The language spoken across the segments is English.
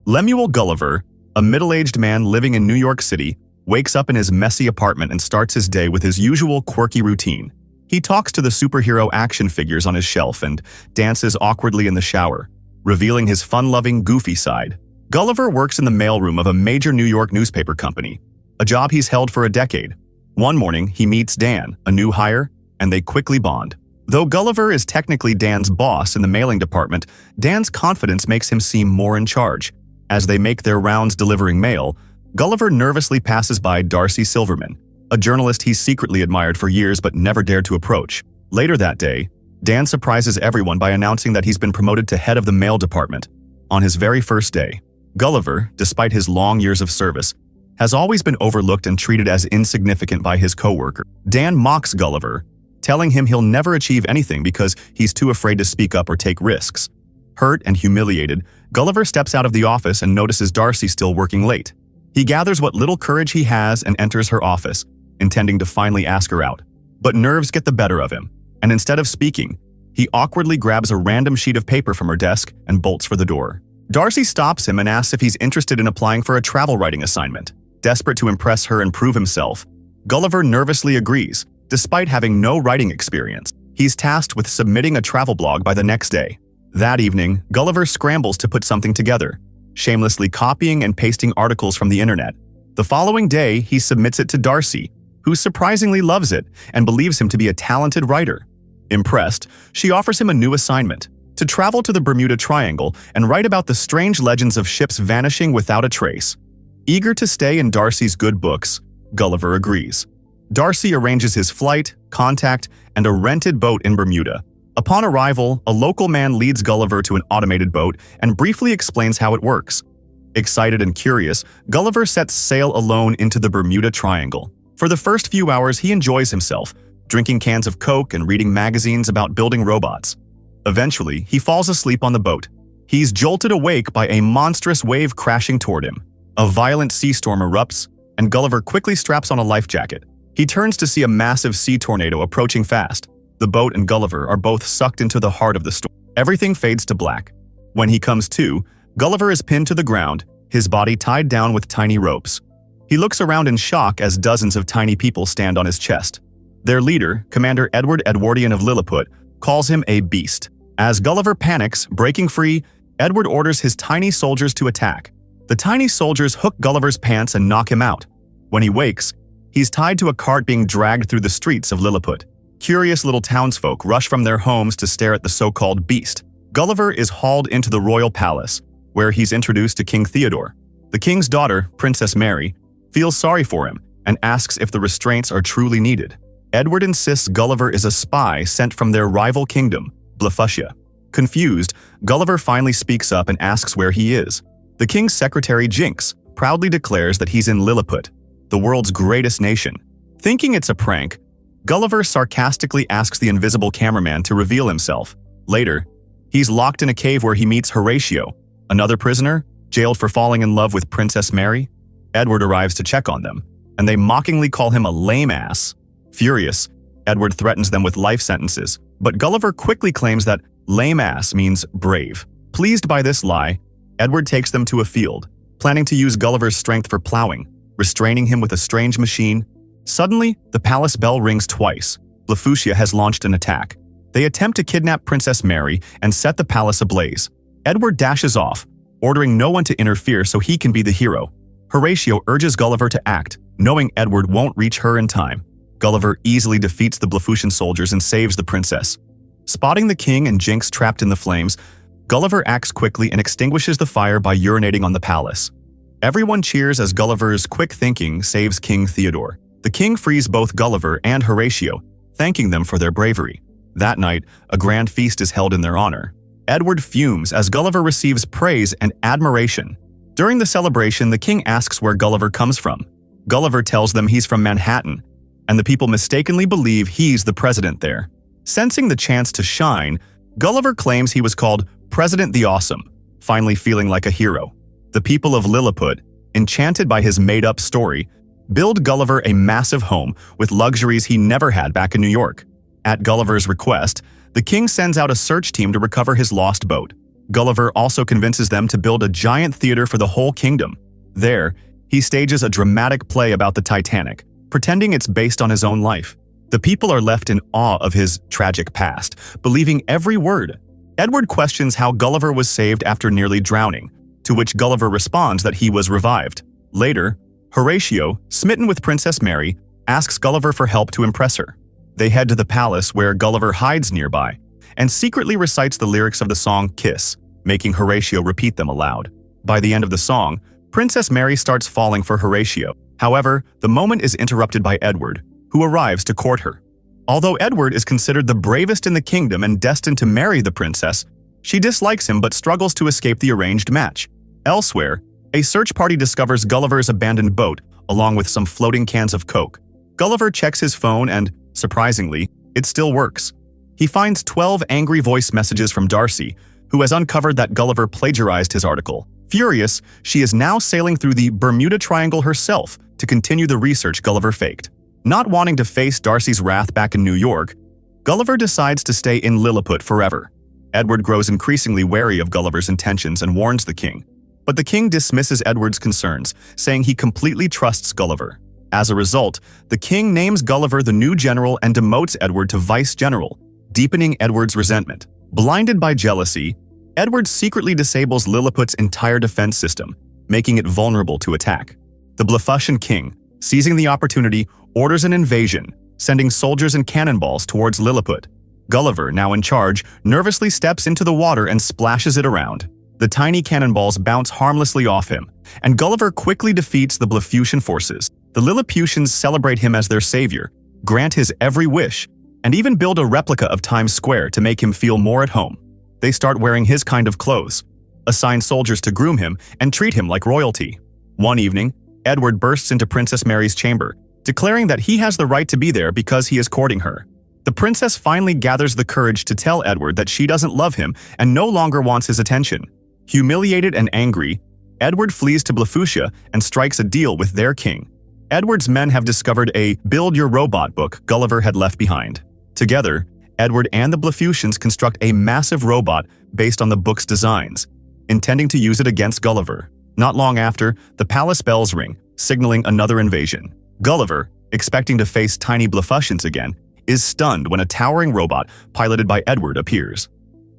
Lemuel Gulliver, a middle-aged man living in New York City, wakes up in his messy apartment and starts his day with his usual quirky routine. He talks to the superhero action figures on his shelf and dances awkwardly in the shower, revealing his fun-loving, goofy side. Gulliver works in the mailroom of a major New York newspaper company, a job he's held for a decade. One morning, he meets Dan, a new hire, and they quickly bond. Though Gulliver is technically Dan's boss in the mailing department, Dan's confidence makes him seem more in charge. As they make their rounds delivering mail, Gulliver nervously passes by Darcy Silverman, a journalist he's secretly admired for years but never dared to approach. Later that day, Dan surprises everyone by announcing that he's been promoted to head of the mail department. On his very first day, Gulliver, despite his long years of service, has always been overlooked and treated as insignificant by his coworker. Dan mocks Gulliver, telling him he'll never achieve anything because he's too afraid to speak up or take risks. Hurt and humiliated, Gulliver steps out of the office and notices Darcy still working late. He gathers what little courage he has and enters her office, intending to finally ask her out. But nerves get the better of him, and instead of speaking, he awkwardly grabs a random sheet of paper from her desk and bolts for the door. Darcy stops him and asks if he's interested in applying for a travel writing assignment. Desperate to impress her and prove himself, Gulliver nervously agrees, despite having no writing experience. He's tasked with submitting a travel blog by the next day. That evening, Gulliver scrambles to put something together, shamelessly copying and pasting articles from the internet. The following day, he submits it to Darcy, who surprisingly loves it and believes him to be a talented writer. Impressed, she offers him a new assignment: to travel to the Bermuda Triangle and write about the strange legends of ships vanishing without a trace. Eager to stay in Darcy's good books, Gulliver agrees. Darcy arranges his flight, contact, and a rented boat in Bermuda. Upon arrival, a local man leads Gulliver to an automated boat and briefly explains how it works. Excited and curious, Gulliver sets sail alone into the Bermuda Triangle. For the first few hours, he enjoys himself, drinking cans of Coke and reading magazines about building robots. Eventually, he falls asleep on the boat. He's jolted awake by a monstrous wave crashing toward him. A violent sea storm erupts, and Gulliver quickly straps on a life jacket. He turns to see a massive sea tornado approaching fast. The boat and Gulliver are both sucked into the heart of the storm. Everything fades to black. When he comes to, Gulliver is pinned to the ground, his body tied down with tiny ropes. He looks around in shock as dozens of tiny people stand on his chest. Their leader, Commander Edwardian of Lilliput, calls him a beast. As Gulliver panics, breaking free, Edward orders his tiny soldiers to attack. The tiny soldiers hook Gulliver's pants and knock him out. When he wakes, he's tied to a cart being dragged through the streets of Lilliput. Curious little townsfolk rush from their homes to stare at the so-called beast. Gulliver is hauled into the royal palace, where he's introduced to King Theodore. The king's daughter, Princess Mary, feels sorry for him and asks if the restraints are truly needed. Edward insists Gulliver is a spy sent from their rival kingdom, Blefuscia. Confused, Gulliver finally speaks up and asks where he is. The king's secretary, Jinx, proudly declares that he's in Lilliput, the world's greatest nation. Thinking it's a prank, Gulliver sarcastically asks the invisible cameraman to reveal himself. Later, he's locked in a cave where he meets Horatio, another prisoner, jailed for falling in love with Princess Mary. Edward arrives to check on them, and they mockingly call him a lame ass. Furious, Edward threatens them with life sentences, but Gulliver quickly claims that lame ass means brave. Pleased by this lie, Edward takes them to a field, planning to use Gulliver's strength for plowing, restraining him with a strange machine. Suddenly, the palace bell rings twice. Blefuscia has launched an attack. They attempt to kidnap Princess Mary and set the palace ablaze. Edward dashes off, ordering no one to interfere so he can be the hero. Horatio urges Gulliver to act, knowing Edward won't reach her in time. Gulliver easily defeats the Blefuscian soldiers and saves the princess. Spotting the king and Jinx trapped in the flames, Gulliver acts quickly and extinguishes the fire by urinating on the palace. Everyone cheers as Gulliver's quick thinking saves King Theodore. The king frees both Gulliver and Horatio, thanking them for their bravery. That night, a grand feast is held in their honor. Edward fumes as Gulliver receives praise and admiration. During the celebration, the king asks where Gulliver comes from. Gulliver tells them he's from Manhattan, and the people mistakenly believe he's the president there. Sensing the chance to shine, Gulliver claims he was called President the Awesome, finally feeling like a hero. The people of Lilliput, enchanted by his made-up story, build Gulliver a massive home with luxuries he never had back in New York. At Gulliver's request, the king sends out a search team to recover his lost boat. Gulliver also convinces them to build a giant theater for the whole kingdom. There, he stages a dramatic play about the Titanic, pretending it's based on his own life. The people are left in awe of his tragic past, believing every word. Edward questions how Gulliver was saved after nearly drowning, to which Gulliver responds that he was revived. Later, Horatio, smitten with Princess Mary, asks Gulliver for help to impress her. They head to the palace where Gulliver hides nearby and secretly recites the lyrics of the song Kiss, making Horatio repeat them aloud. By the end of the song, Princess Mary starts falling for Horatio. However, the moment is interrupted by Edward, who arrives to court her. Although Edward is considered the bravest in the kingdom and destined to marry the princess, she dislikes him but struggles to escape the arranged match. Elsewhere, a search party discovers Gulliver's abandoned boat, along with some floating cans of Coke. Gulliver checks his phone and, surprisingly, it still works. He finds 12 angry voice messages from Darcy, who has uncovered that Gulliver plagiarized his article. Furious, she is now sailing through the Bermuda Triangle herself to continue the research Gulliver faked. Not wanting to face Darcy's wrath back in New York, Gulliver decides to stay in Lilliput forever. Edward grows increasingly wary of Gulliver's intentions and warns the king. But the king dismisses Edward's concerns, saying he completely trusts Gulliver. As a result, the king names Gulliver the new general and demotes Edward to vice-general, deepening Edward's resentment. Blinded by jealousy, Edward secretly disables Lilliput's entire defense system, making it vulnerable to attack. The Blefuscan king, seizing the opportunity, orders an invasion, sending soldiers and cannonballs towards Lilliput. Gulliver, now in charge, nervously steps into the water and splashes it around. The tiny cannonballs bounce harmlessly off him, and Gulliver quickly defeats the Blefuscan forces. The Lilliputians celebrate him as their savior, grant his every wish, and even build a replica of Times Square to make him feel more at home. They start wearing his kind of clothes, assign soldiers to groom him, and treat him like royalty. One evening, Edward bursts into Princess Mary's chamber, declaring that he has the right to be there because he is courting her. The princess finally gathers the courage to tell Edward that she doesn't love him and no longer wants his attention. Humiliated and angry, Edward flees to Blefuscia and strikes a deal with their king. Edward's men have discovered a Build Your Robot book Gulliver had left behind. Together, Edward and the Blefuscians construct a massive robot based on the book's designs, intending to use it against Gulliver. Not long after, the palace bells ring, signaling another invasion. Gulliver, expecting to face tiny Blefuscians again, is stunned when a towering robot piloted by Edward appears.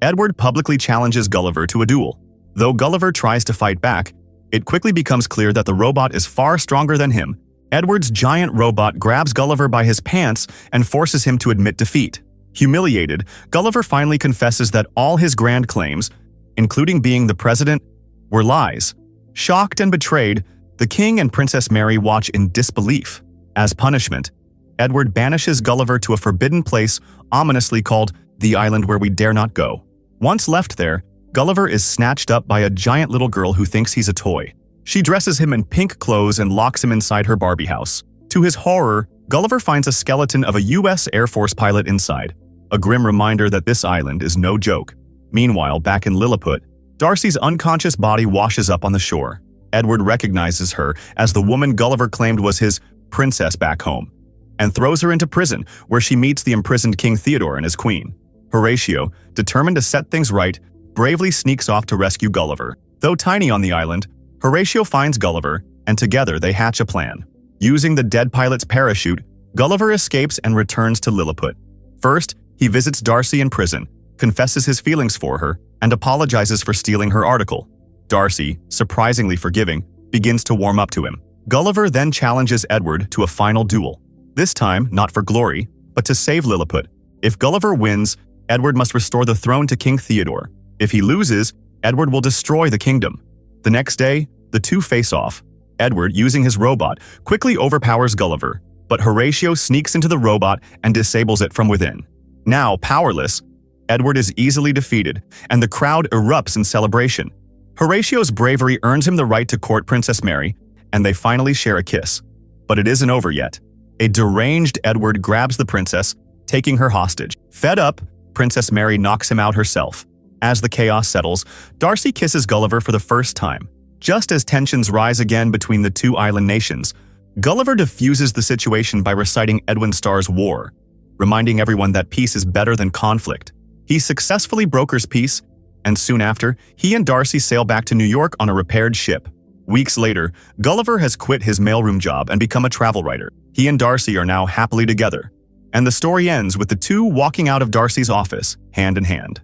Edward publicly challenges Gulliver to a duel. Though Gulliver tries to fight back, it quickly becomes clear that the robot is far stronger than him. Edward's giant robot grabs Gulliver by his pants and forces him to admit defeat. Humiliated, Gulliver finally confesses that all his grand claims, including being the president, were lies. Shocked and betrayed, the king and Princess Mary watch in disbelief. As punishment, Edward banishes Gulliver to a forbidden place ominously called the Island Where We Dare Not Go. Once left there, Gulliver is snatched up by a giant little girl who thinks he's a toy. She dresses him in pink clothes and locks him inside her Barbie house. To his horror, Gulliver finds a skeleton of a U.S. Air Force pilot inside, a grim reminder that this island is no joke. Meanwhile, back in Lilliput, Darcy's unconscious body washes up on the shore. Edward recognizes her as the woman Gulliver claimed was his princess back home, and throws her into prison, where she meets the imprisoned King Theodore and his queen. Horatio, determined to set things right, bravely sneaks off to rescue Gulliver. Though tiny on the island, Horatio finds Gulliver, and together they hatch a plan. Using the dead pilot's parachute, Gulliver escapes and returns to Lilliput. First, he visits Darcy in prison, confesses his feelings for her, and apologizes for stealing her article. Darcy, surprisingly forgiving, begins to warm up to him. Gulliver then challenges Edward to a final duel. This time, not for glory, but to save Lilliput. If Gulliver wins, Edward must restore the throne to King Theodore. If he loses, Edward will destroy the kingdom. The next day, the two face off. Edward, using his robot, quickly overpowers Gulliver, but Horatio sneaks into the robot and disables it from within. Now powerless, Edward is easily defeated, and the crowd erupts in celebration. Horatio's bravery earns him the right to court Princess Mary, and they finally share a kiss. But it isn't over yet. A deranged Edward grabs the princess, taking her hostage. Fed up, Princess Mary knocks him out herself. As the chaos settles, Darcy kisses Gulliver for the first time. Just as tensions rise again between the two island nations, Gulliver diffuses the situation by reciting Edwin Starr's War, reminding everyone that peace is better than conflict. He successfully brokers peace, And soon after, he and Darcy sail back to New York on a repaired ship. Weeks later, Gulliver has quit his mailroom job and become a travel writer. He and Darcy are now happily together. And the story ends with the two walking out of Darcy's office, hand in hand.